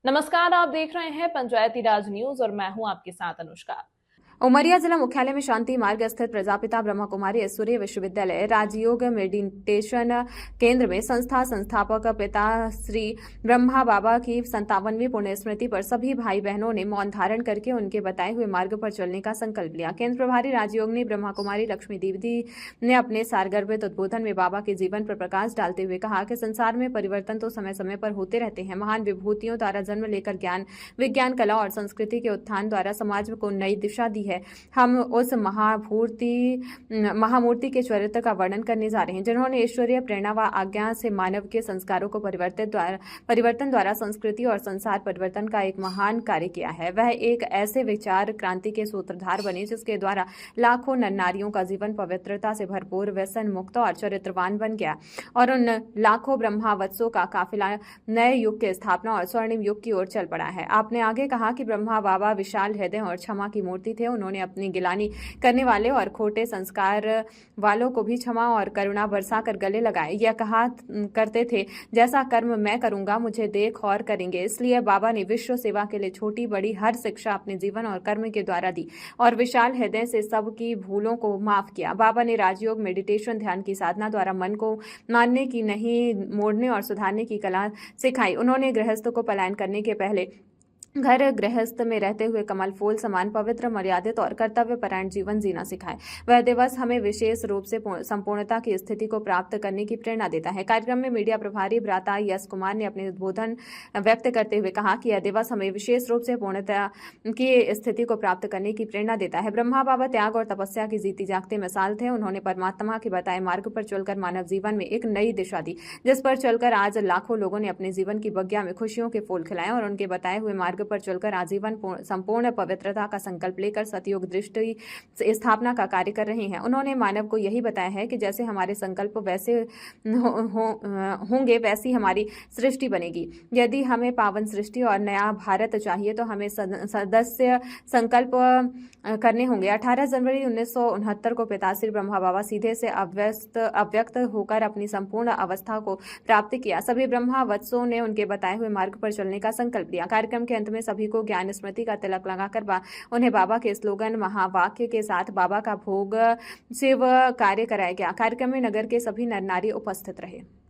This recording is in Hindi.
नमस्कार, आप देख रहे हैं पंचायती राज न्यूज और मैं हूं आपके साथ अनुष्का। उमरिया जिला मुख्यालय में शांति मार्ग स्थित प्रजापिता ब्रह्मा कुमारी ईश्वरीय विश्वविद्यालय राजयोग मेडिटेशन केंद्र में संस्थापक पिता श्री ब्रह्मा बाबा की 57वीं पुण्य स्मृति पर सभी भाई बहनों ने मौन धारण करके उनके बताए हुए मार्ग पर चलने का संकल्प लिया। केंद्र प्रभारी राजयोगिनी ब्रह्मा कुमारी लक्ष्मी देवी ने अपने सारगर्भित उद्बोधन में बाबा के जीवन पर प्रकाश डालते हुए कहा कि संसार में परिवर्तन तो समय समय पर होते रहते हैं। महान विभूतियों द्वारा जन्म लेकर ज्ञान, विज्ञान, कला और संस्कृति के उत्थान द्वारा समाज को नई दिशा दी है। हम उस महामूर्ति के चरित्र का वर्णन करने जा रहे हैं जिन्होंने ईश्वरीय प्रेरणा व आज्ञा से मानव के संस्कारों को परिवर्तन द्वारा संस्कृति और संसार परिवर्तन का एक महान कार्य किया है। वह एक ऐसे विचार क्रांति के सूत्रधार बने जिसके द्वारा लाखों नर नारियों का जीवन पवित्रता से भरपूर, व्यसन मुक्त और चरित्रवान बन गया और उन लाखों ब्रह्मावत्सों का काफिला नए युग की स्थापना और स्वर्णिम युग की ओर चल पड़ा है। आपने आगे कहा कि ब्रह्मा बाबा विशाल हृदय और क्षमा की मूर्ति थे। उन्होंने अपनी गिलानी करने वाले और खोटे संस्कार वालों को भी क्षमा और करुणा बरसाकर गले लगाए। यह कहा करते थे, जैसा कर्म मैं करूंगा मुझे देख और करेंगे। इसलिए बाबा ने विश्व सेवा के लिए छोटी बड़ी हर शिक्षा अपने जीवन और कर्म के द्वारा दी और विशाल हृदय से सबकी भूलों को माफ किया। बाबा ने राजयोग मेडिटेशन ध्यान की साधना द्वारा मन को मानने की नहीं, मोड़ने और सुधारने की कला सिखाई। उन्होंने गृहस्थ को पलायन करने के पहले घर गृहस्थ में रहते हुए कमल फूल समान पवित्र, मर्यादित और कर्तव्य परायण जीवन जीना सिखाए। वह दिवस हमें विशेष रूप से संपूर्णता की स्थिति को प्राप्त करने की प्रेरणा देता है। कार्यक्रम में मीडिया प्रभारी भ्राता यश कुमार ने अपने उद्बोधन व्यक्त करते हुए कहा कि यह दिवस हमें विशेष रूप से पूर्णता की स्थिति को प्राप्त करने की प्रेरणा देता है। ब्रह्मा बाबा त्याग और तपस्या की जीती जागती मिसाल थे। उन्होंने परमात्मा के बताए मार्ग पर चलकर मानव जीवन में एक नई दिशा दी, जिस पर चलकर आज लाखों लोगों ने अपने जीवन की बगिया में खुशियों के फूल खिलाए और उनके बताए हुए मार्ग पर चलकर आजीवन संपूर्ण पवित्रता का संकल्प लेकर सतयुग दृष्टि स्थापना का कार्य कर रहे हैं। उन्होंने मानव को यही बताया है कि जैसे हमारे संकल्प वैसे होंगे वैसी हमारी सृष्टि बनेगी। यदि हमें पावन सृष्टि और नया भारत चाहिए तो हमें सदस्य संकल्प करने होंगे। 18 जनवरी 1969 को पिताश्री ब्रह्मा बाबा सीधे से अव्यक्त होकर अपनी संपूर्ण अवस्था को प्राप्त किया। सभी ब्रह्मावत्सों ने उनके बताए हुए मार्ग पर चलने का संकल्प लिया। कार्यक्रम के अंत में सभी को ज्ञान स्मृति का तिलक लगाकर उन्हें बाबा के स्लोगन महावाक्य के साथ बाबा का भोग शिव कार्य कराया गया। कार्यक्रम में नगर के सभी नर नारी उपस्थित रहे।